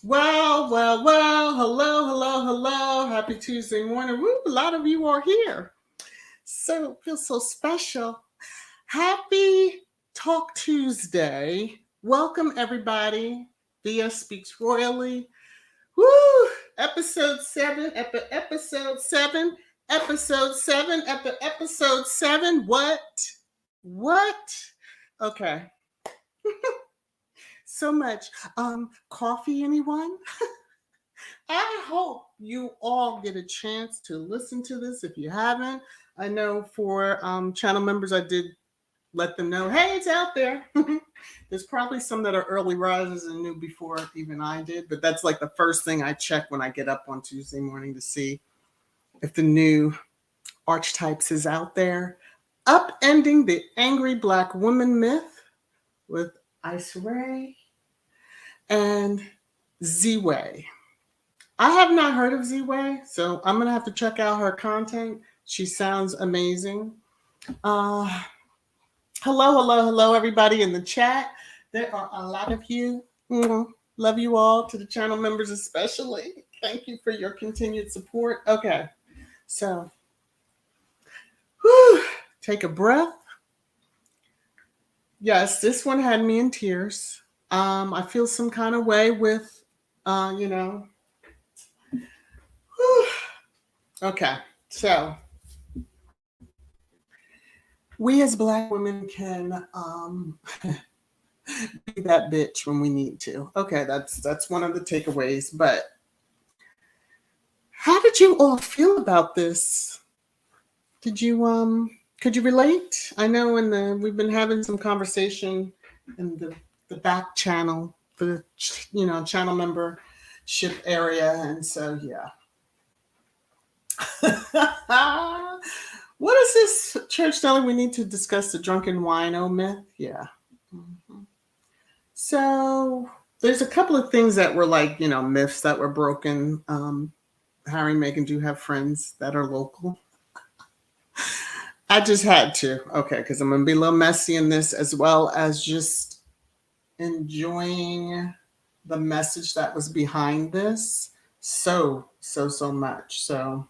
Well. Hello. Happy Tuesday morning. Woo, a lot of you are here. So, it feels so special. Happy Talk Tuesday. Welcome, everybody. Via Speaks Royally. Woo! Episode 7. Episode 7. What? Okay. So much. Coffee, anyone? I hope you all get a chance to listen to this if you haven't. I know for channel members, I did let them know, hey, it's out there. There's probably some that are early risers and knew before even I did, but that's like the first thing I check when I get up on Tuesday morning to see if the new Archetypes is out there. Upending the Angry Black Woman Myth with Ice Ray and Z-Way. I have not heard of Z-Way, so I'm going to have to check out her content. She sounds amazing. Hello, everybody in the chat. There are a lot of you. Love you all, to the channel members especially. Thank you for your continued support. Okay, so take a breath. Yes, this one had me in tears. I feel some kind of way with, Okay, so we as Black women can be that bitch when we need to. Okay, that's one of the takeaways. But how did you all feel about this? Did you could you relate? I know we've been having some conversation in the back channel, the channel membership area, and so yeah. What is this church telling we need to discuss the drunken wino myth? Yeah. Mm-hmm. So there's a couple of things that were like, myths that were broken. Harry and Meghan do have friends that are local. I just had to. Okay, because I'm going to be a little messy in this, as well as just enjoying the message that was behind this so much. So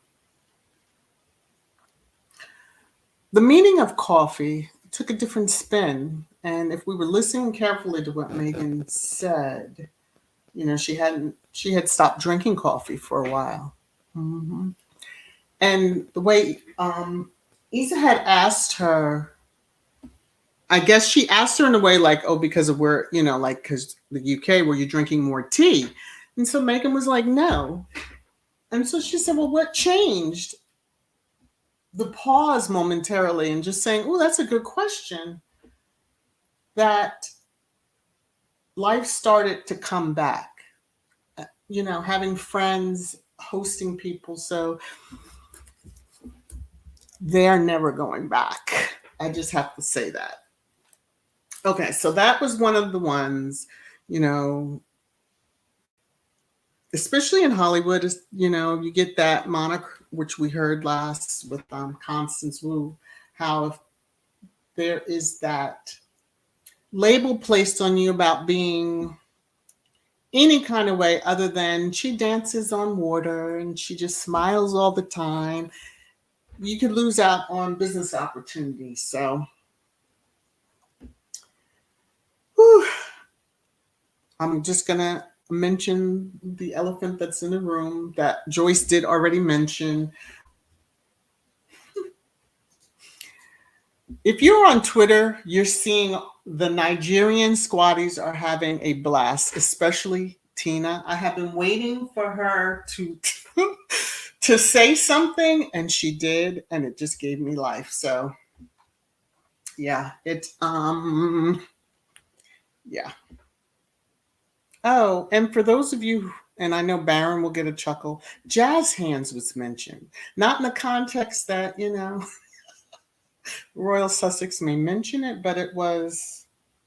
the meaning of coffee took a different spin. And if we were listening carefully to what Meghan said, she had stopped drinking coffee for a while. Mm-hmm. And the way Isa had asked her, I guess she asked her in a way like, oh, because of where, because the UK, were you drinking more tea? And so Meghan was like, no. And so she said, well, what changed? The pause momentarily and just saying, oh, that's a good question. That life started to come back. Having friends hosting people. So they're never going back. I just have to say that. Okay, so that was one of the ones, you know, especially in Hollywood, you get that monarch, which we heard last with Constance Wu, how if there is that label placed on you about being any kind of way other than she dances on water and she just smiles all the time, you could lose out on business opportunities. So, whew, I'm just going to mention the elephant that's in the room that Joyce did already mention. If you're on Twitter, you're seeing the Nigerian squatties are having a blast, especially Tina. I have been waiting for her to to say something, and she did, and it just gave me life. So yeah, yeah. Oh, and for those of you, and I know Baron will get a chuckle, jazz hands was mentioned. Not in the context that, Royal Sussex may mention it, but it was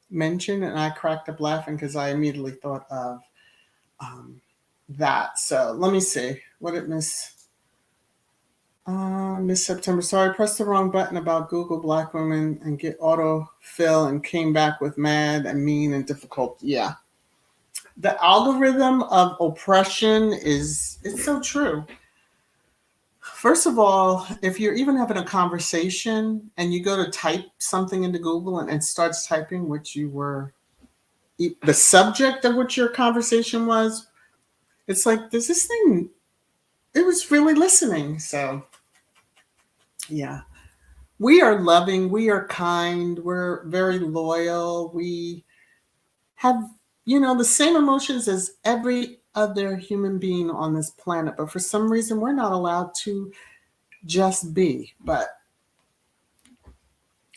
mentioned, and I cracked up laughing because I immediately thought of that. So let me see. What did Miss September? Sorry, pressed the wrong button about Google Black women and get autofill and came back with mad and mean and difficult. Yeah. The algorithm of oppression it's so true. First of all, if you're even having a conversation and you go to type something into Google and it starts typing what you were, the subject of what your conversation was, it's like, does this thing, it was really listening. So, yeah. We are loving, we are kind, we're very loyal, we have, the same emotions as every other human being on this planet. But for some reason, we're not allowed to just be. But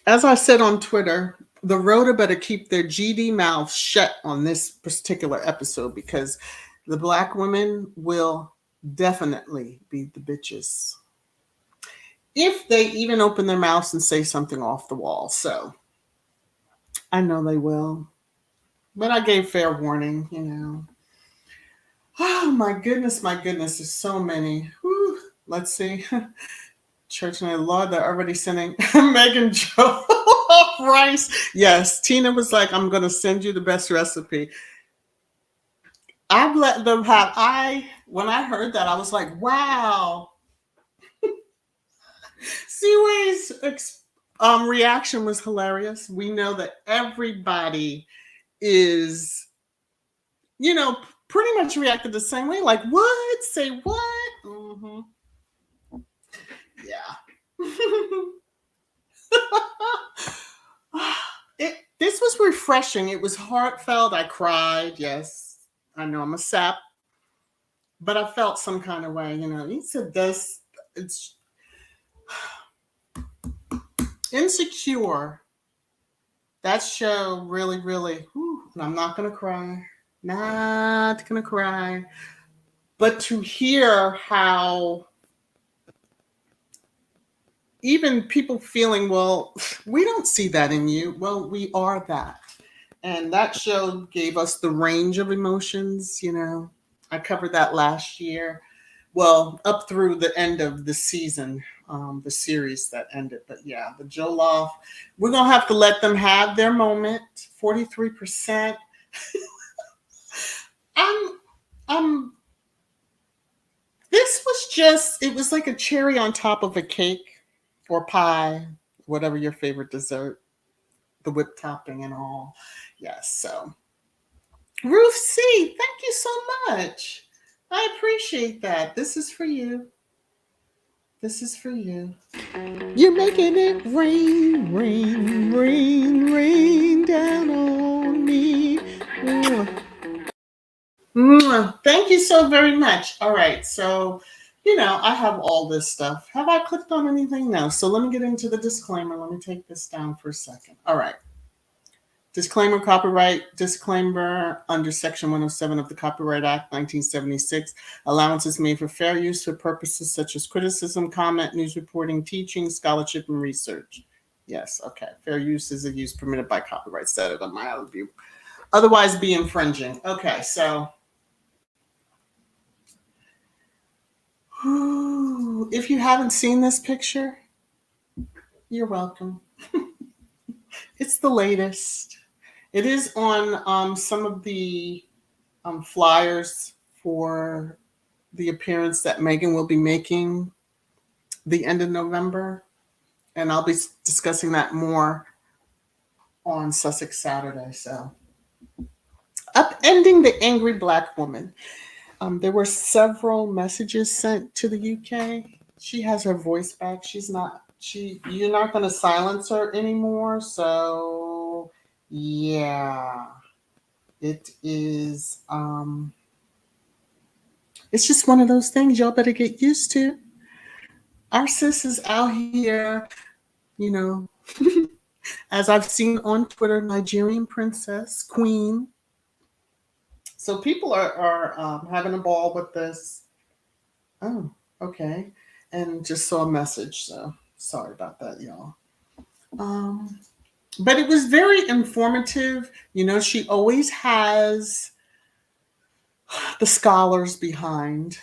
as I said on Twitter, the Rhoda better keep their GD mouths shut on this particular episode because the Black women will definitely be the bitches if they even open their mouths and say something off the wall. So I know they will. But I gave fair warning. Oh my goodness, there's so many. Whew. Let's see. Church and the Lord, they're already sending Megan Joe rice. Yes, Tina was like, I'm going to send you the best recipe. I've let them when I heard that, I was like, wow. Seaway's reaction was hilarious. We know that everybody is, pretty much reacted the same way. Like, what? Say what? Mm-hmm. Yeah. This was refreshing. It was heartfelt. I cried. Yes, I know I'm a sap, but I felt some kind of way. He said this. It's Insecure. That show really, really. Whew, I'm not gonna cry. Not gonna cry. But to hear how even people feeling, well, we don't see that in you. Well, we are that. And that show gave us the range of emotions. I covered that last year. Well, up through the end of the season, the series that ended. But yeah, the Jollof, we're going to have to let them have their moment. 43%. This was just, it was like a cherry on top of a cake or pie, whatever your favorite dessert, the whipped topping and all. Yes, so Ruth C, thank you so much. I appreciate that. This is for you. This is for you. You're making it rain, rain, rain, rain down on me. Thank you so very much. All right, so I have all this stuff. Have I clicked on anything? No. So let me get into the disclaimer. Let me take this down for a second. All right. Disclaimer, copyright disclaimer under Section 107 of the Copyright Act 1976. Allowances made for fair use for purposes such as criticism, comment, news reporting, teaching, scholarship, and research. Yes, okay. Fair use is a use permitted by copyright stated on my other view. Otherwise be infringing. Okay, so if you haven't seen this picture, you're welcome. It's the latest. It is on some of the flyers for the appearance that Megan will be making the end of November. And I'll be discussing that more on Sussex Saturday. So, upending the angry Black woman. There were several messages sent to the UK. She has her voice back. You're not going to silence her anymore. So, yeah, it is, it's just one of those things y'all better get used to. Our sis is out here, you know, as I've seen on Twitter, Nigerian princess, queen. So people are having a ball with this. Oh, okay. And just saw a message. So sorry about that, y'all. But it was very informative. You know, she always has the scholars behind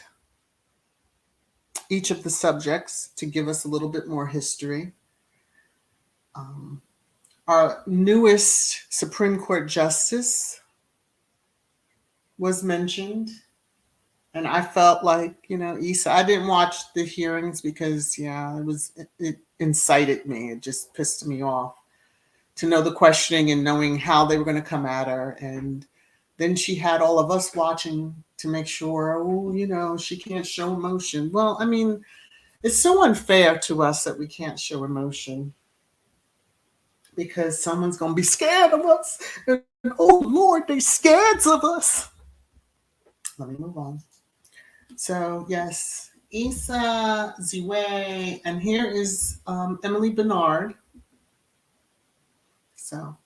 each of the subjects to give us a little bit more history. Our newest Supreme Court Justice was mentioned. And I felt like, you know, Issa, I didn't watch the hearings because, yeah, it incited me. It just pissed me off to know the questioning and knowing how they were going to come at her. And then she had all of us watching to make sure, oh, you know, she can't show emotion. Well, I mean, it's so unfair to us that we can't show emotion because someone's going to be scared of us. And, oh, Lord, they scared of us. Let me move on. So, yes, Issa Ziwe, and here is Emily Bernard. So,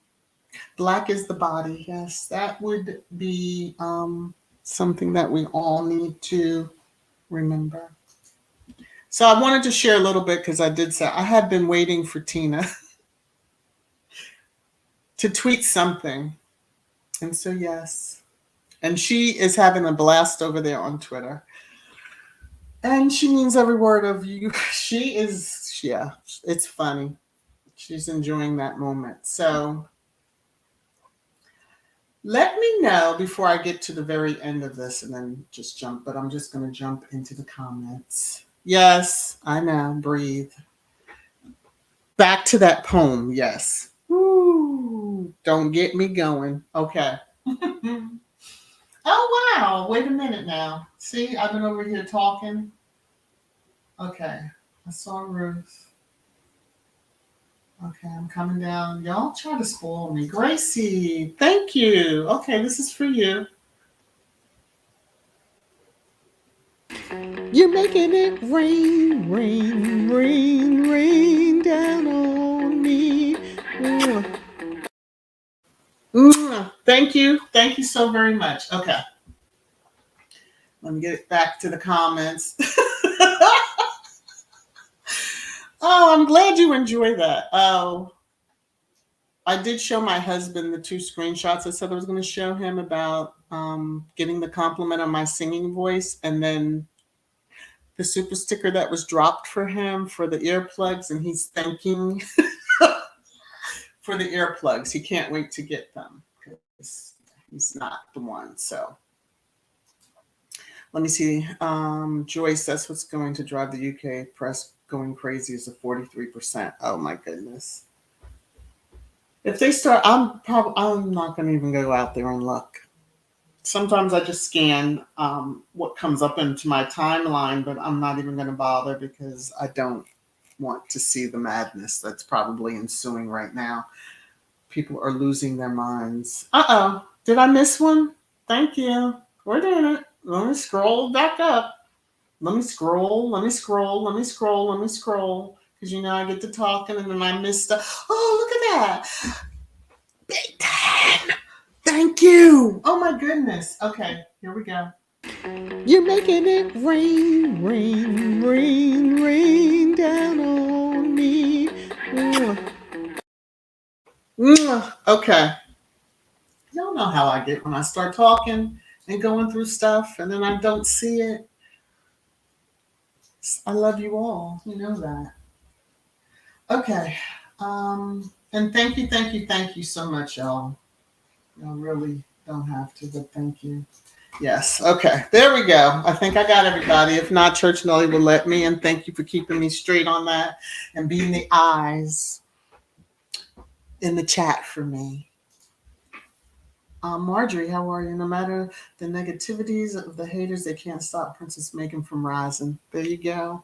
Black is the body. Yes, that would be something that we all need to remember. So I wanted to share a little bit because I did say I had been waiting for Tina to tweet something. And so, yes. And she is having a blast over there on Twitter. And she means every word of you. She is, yeah, it's funny. She's enjoying that moment. So let me know before I get to the very end of this and then just jump, but I'm just going to jump into the comments. Yes, I know. Breathe. Back to that poem. Yes. Ooh, don't get me going. Okay. Oh, wow. Wait a minute now. See, I've been over here talking. Okay. I saw Ruth. Okay, I'm coming down. Y'all try to spoil me. Gracie, thank you. Okay, this is for you. You're making it rain, rain, rain, rain down on me. Thank you. Thank you so very much. Okay. Let me get back to the comments. Oh, I'm glad you enjoy that. Oh, I did show my husband the 2 screenshots I said I was going to show him about getting the compliment on my singing voice, and then the super sticker that was dropped for him for the earplugs, and he's thanking for the earplugs. He can't wait to get them because he's not the one. So let me see. Joyce, that's what's going to drive the UK press going crazy is a 43%. Oh my goodness. If they start, I'm not going to even go out there and look. Sometimes I just scan what comes up into my timeline, but I'm not even going to bother because I don't want to see the madness that's probably ensuing right now. People are losing their minds. Uh-oh. Did I miss one? Thank you. We're doing it. Let me scroll back up. Let me scroll. Because, you know, I get to talking and then I miss stuff. Oh, look at that. Big time. Thank you. Oh my goodness. Okay, here we go. You're making it rain, rain, rain, rain down on me. Okay. Y'all know how I get when I start talking and going through stuff and then I don't see it. I love you all. You know that. Okay. And thank you so much, y'all. Y'all really don't have to, but thank you. Yes. Okay. There we go. I think I got everybody. If not, Church Nelly will let me. And thank you for keeping me straight on that and being the eyes in the chat for me. Marjorie, how are you? No matter the negativities of the haters, they can't stop Princess Megan from rising. There you go.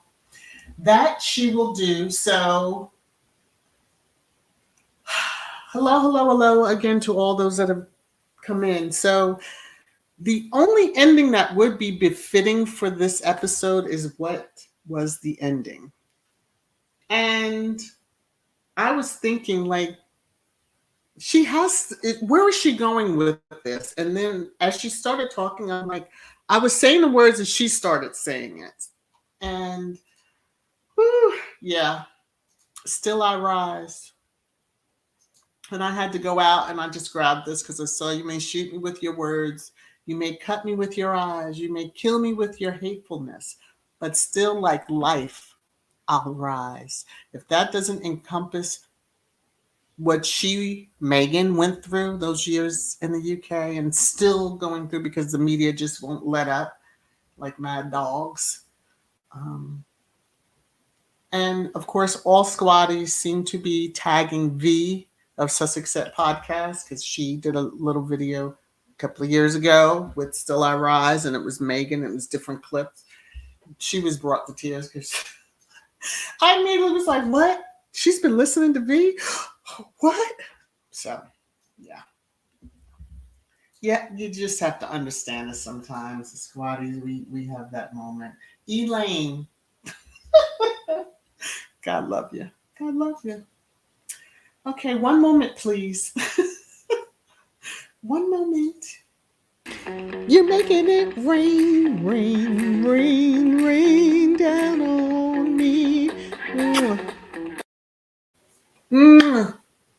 That she will do. So, hello again to all those that have come in. So, the only ending that would be befitting for this episode is what was the ending. And I was thinking, like, where is she going with this? And then as she started talking, I'm like, I was saying the words as she started saying it. And, whew, yeah, still I rise. And I had to go out and I just grabbed this because I saw you may shoot me with your words. You may cut me with your eyes. You may kill me with your hatefulness. But still, like life, I'll rise. If that doesn't encompass what Megan, went through those years in the UK and still going through because the media just won't let up like mad dogs. And of course, all squatties seem to be tagging V of Sussex Set Podcast because she did a little video a couple of years ago with Still I Rise, and it was Megan. It was different clips. She was brought to tears because I immediately was like, what? She's been listening to V? What? So, yeah. Yeah, you just have to understand it sometimes. The squatties, we have that moment. Elaine. God love you. God love you. Okay, one moment, please. One moment. You're making it rain, rain, rain, rain down on me.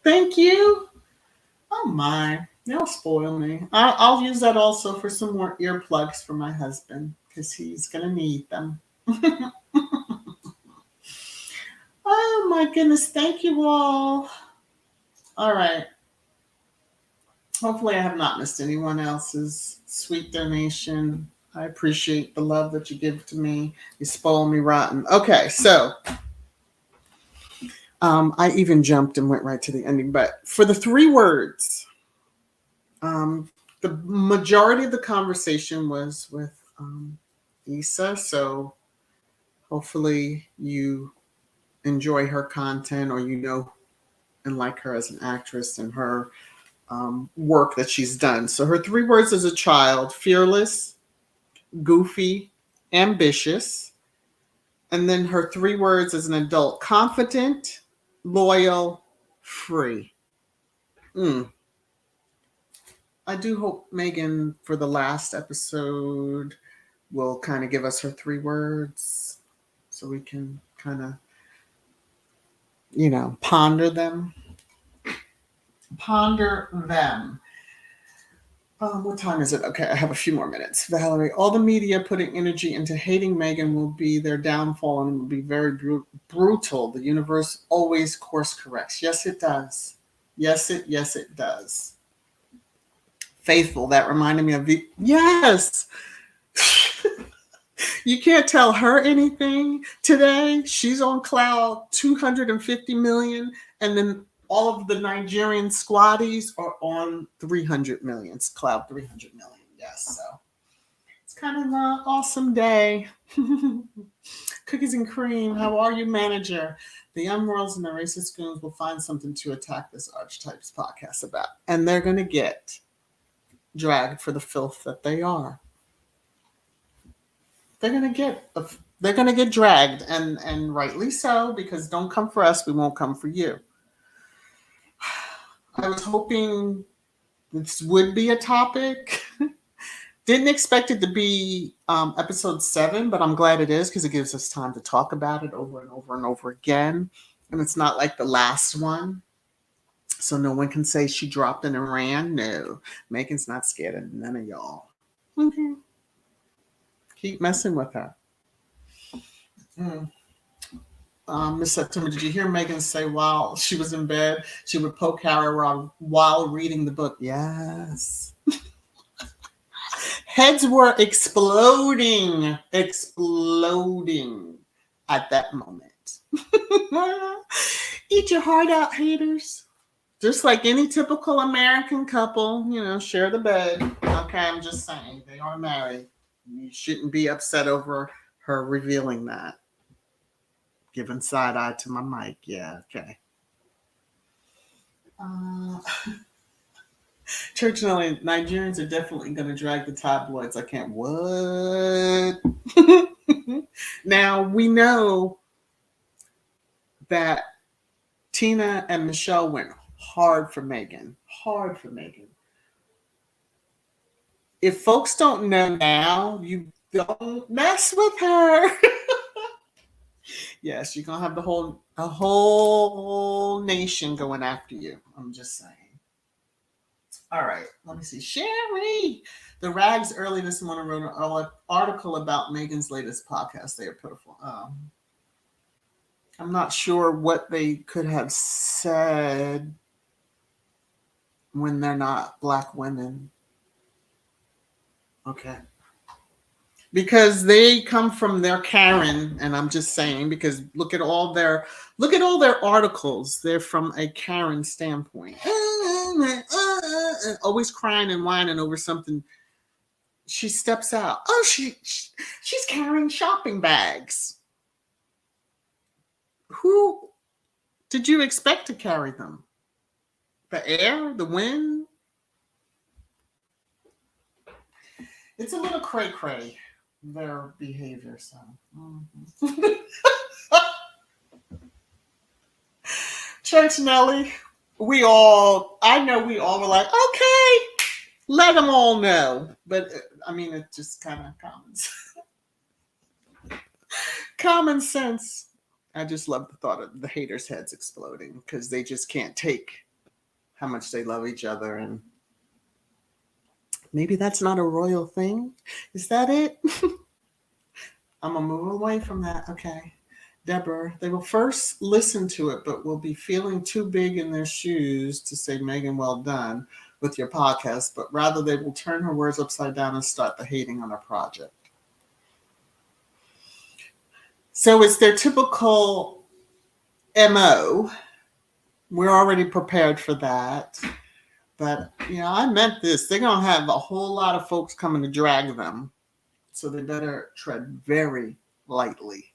Thank you. Oh my, y'all spoil me. I'll use that also for some more earplugs for my husband because he's gonna need them. Oh my goodness, thank you all. All right. Hopefully I have not missed anyone else's sweet donation. I appreciate the love that you give to me. You spoil me rotten. Okay, so I even jumped and went right to the ending. But for the 3 words, the majority of the conversation was with Issa. So hopefully you enjoy her content or you know and like her as an actress and her work that she's done. So her 3 words as a child: fearless, goofy, ambitious. And then her 3 words as an adult: confident, loyal, free. I do hope Megan, for the last episode, will kind of give us her 3 words so we can kind of, ponder them. What time is it? Okay, I have a few more minutes. Valerie, all the media putting energy into hating Megan will be their downfall and will be very brutal. The universe always course corrects. Yes, it does. Yes, it does. Faithful, that reminded me of the... Yes! You can't tell her anything today. She's on cloud 250 million, and then all of the Nigerian squatties are on 300 million. It's cloud 300 million. Yes, so it's kind of an awesome day. Cookies and cream. How are you, manager? The young worlds and the racist goons will find something to attack this Archetypes podcast about, and they're going to get dragged for the filth that they are. They're gonna get dragged, and rightly so, because don't come for us, we won't come for you. I was hoping this would be a topic. Didn't expect it to be episode 7, but I'm glad it is because it gives us time to talk about it over and over and over again. And it's not like the last one. So no one can say she dropped it and ran. No, Megan's not scared of none of y'all. Okay. Keep messing with her. Miss September, did you hear Megan say while she was in bed, she would poke Harry while reading the book? Yes. Heads were exploding at that moment. Eat your heart out, haters. Just like any typical American couple, share the bed. Okay, I'm just saying, they are married. You shouldn't be upset over her revealing that. Giving side eye to my mic. Yeah, okay. Church Nelly, Nigerians are definitely going to drag the tabloids. I can't. What? Now, we know that Tina and Michelle went hard for Megan. Hard for Megan. If folks don't know now, you don't mess with her. Yes, you're going to have a whole nation going after you. I'm just saying. All right, let me see. Sherry, the Rags early this morning wrote an article about Megan's latest podcast. They are pitiful. I'm not sure what they could have said when they're not Black women. Okay. Because they come from their Karen, and I'm just saying, because look at all their articles. They're from a Karen standpoint. Always crying and whining over something. She steps out. Oh, she's carrying shopping bags. Who did you expect to carry them? The air? The wind? It's a little cray-cray, their behavior, so. Church Nelly, I know we all were like, okay, let them all know. But, it's just kind of common sense. I just love the thought of the haters' heads exploding because they just can't take how much they love each other. And maybe that's not a royal thing. Is that it? I'm going to move away from that. Okay. Deborah, they will first listen to it, but will be feeling too big in their shoes to say, Megan, well done with your podcast, but rather they will turn her words upside down and start the hating on her project. So it's their typical MO. We're already prepared for that. But, I meant this. They're going to have a whole lot of folks coming to drag them. So they better tread very lightly.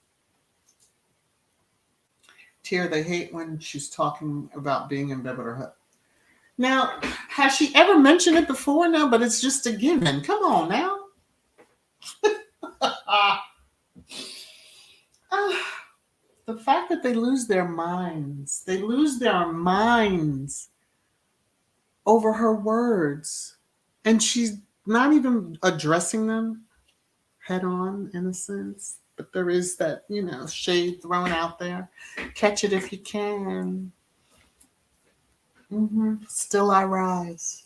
Tier, they hate when she's talking about being in bed with her husband. Now, has she ever mentioned it before? No, but it's just a given. Come on now. The fact that they lose their minds. They lose their minds over her words. And she's not even addressing them head on, in a sense. But there is that, shade thrown out there. Catch it if you can. Still I rise.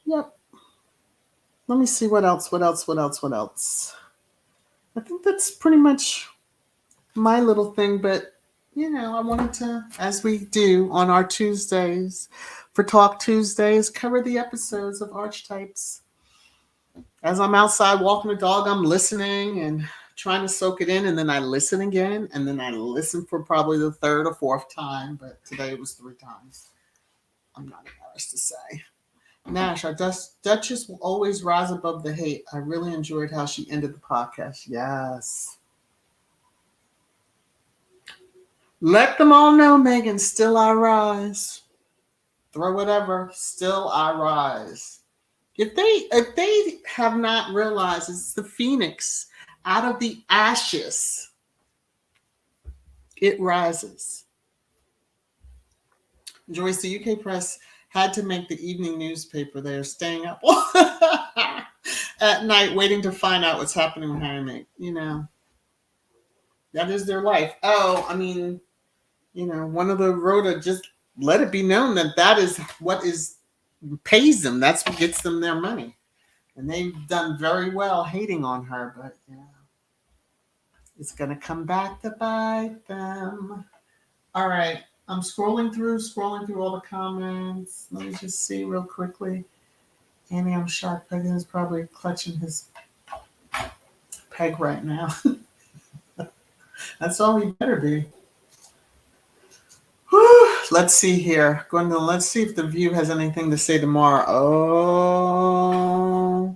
Yep. Let me see what else. I think that's pretty much my little thing. But, I wanted to, as we do on our Tuesdays, for Talk Tuesdays, cover the episodes of Archetypes. As I'm outside walking the dog, I'm listening and trying to soak it in, and then I listen again, and then I listen for probably the 3rd or 4th time, but today it was 3 times. I'm not embarrassed to say. Nash, our Duchess will always rise above the hate. I really enjoyed how she ended the podcast. Yes. Let them all know, Megan, still I rise. Throw whatever, still I rise. If they have not realized it's the phoenix out of the ashes, it rises. Joyce, the UK press had to make the evening newspaper. They are staying up at night waiting to find out what's happening with Harry Meg. That is their life. Oh, I mean, one of the Rhoda just let it be known that is what pays them. That's what gets them their money. And they've done very well hating on her, but it's going to come back to bite them. All right. I'm scrolling through all the comments. Let me just see real quickly. Annie, I'm shocked. Peggy is probably clutching his peg right now. That's all he better be. Whew. Let's see here. Gwendolyn, let's see if The View has anything to say tomorrow. Oh.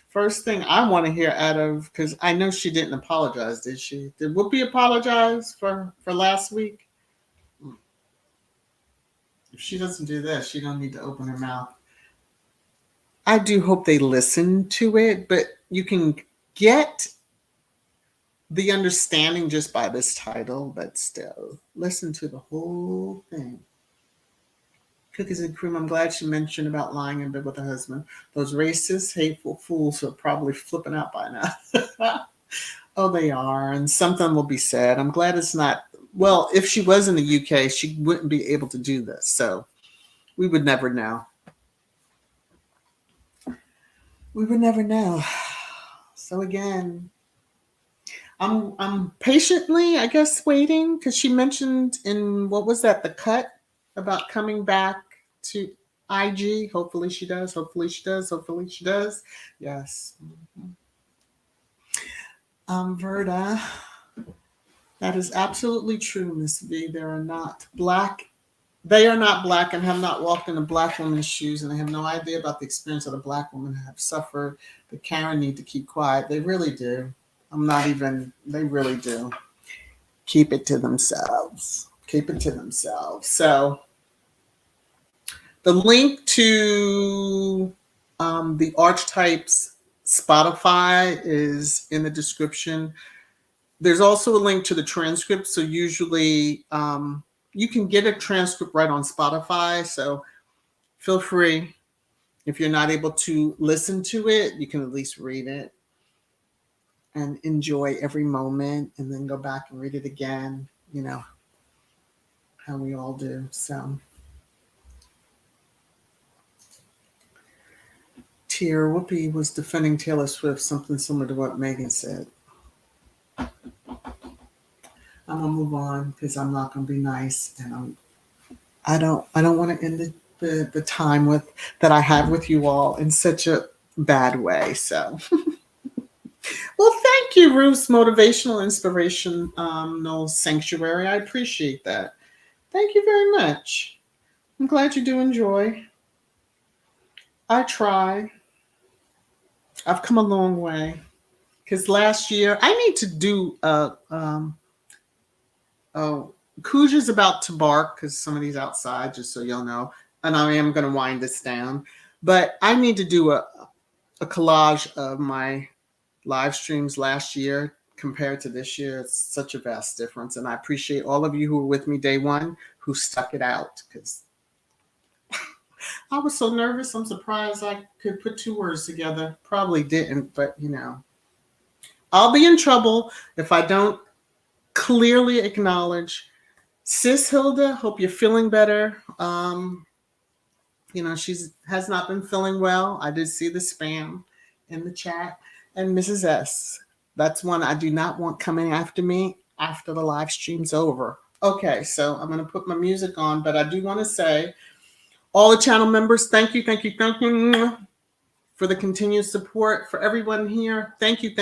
First thing I want to hear out of, because I know she didn't apologize, did she? Did Whoopi apologize for last week? If she doesn't do that, she don't need to open her mouth. I do hope they listen to it, but you can get the understanding just by this title, but still, listen to the whole thing. Cookies and cream, I'm glad she mentioned about lying in bed with her husband. Those racist, hateful fools are probably flipping out by now. Oh, they are, and something will be said. I'm glad it's not. Well, if she was in the UK, she wouldn't be able to do this, so we would never know. We would never know. So again, I'm patiently, I guess, waiting, because she mentioned in, what was that, The Cut, about coming back to IG. Hopefully she does. Hopefully she does. Hopefully she does. Yes. Verda, that is absolutely true, Miss V. They are not black and have not walked in a black woman's shoes, and they have no idea about the experience that a black woman have suffered. The Karen need to keep quiet. They really do. They really do. Keep it to themselves. Keep it to themselves. So the link to the Archetypes Spotify is in the description. There's also a link to the transcript. So usually you can get a transcript right on Spotify. So feel free. If you're not able to listen to it, you can at least read it and enjoy every moment, and then go back and read it again, how we all do. So Whoopi was defending Taylor Swift, something similar to what Megan said. I'm gonna move on because I'm not gonna be nice, and I don't want to end the time that I have with you all in such a bad way. So well, thank you, Ruth's Motivational Inspirational Sanctuary. I appreciate that. Thank you very much. I'm glad you do enjoy. I try. I've come a long way. Because last year, I need to do Cuja's about to bark because somebody's outside, just so y'all know. And I am going to wind this down. But I need to do a collage of my live streams last year compared to this year. It's such a vast difference. And I appreciate all of you who were with me day one who stuck it out, because I was so nervous. I'm surprised I could put two words together. Probably didn't, but I'll be in trouble if I don't clearly acknowledge Sis Hilda. Hope you're feeling better. She has not been feeling well. I did see the spam in the chat. And Mrs. S, that's one I do not want coming after me after the live stream's over. Okay, so I'm going to put my music on, but I do want to say, all the channel members, thank you for the continued support. For everyone here, thank you.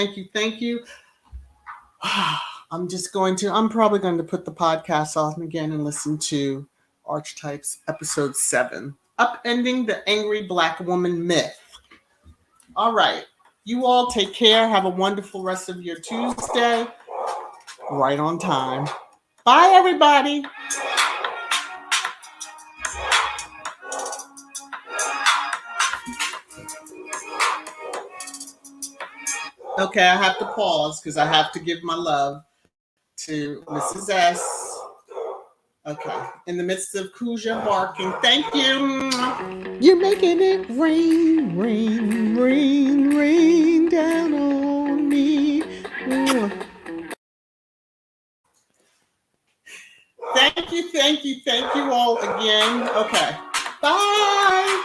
I'm probably going to put the podcast on again and listen to Archetypes Episode 7, Upending the Angry Black Woman Myth. All right. You all take care. Have a wonderful rest of your Tuesday. Right on time. Bye, everybody. Okay, I have to pause because I have to give my love to Mrs. S. Okay. In the midst of Kuja barking. Thank you. You're making it rain, rain, rain, rain down on me. Thank you all again. Okay. Bye.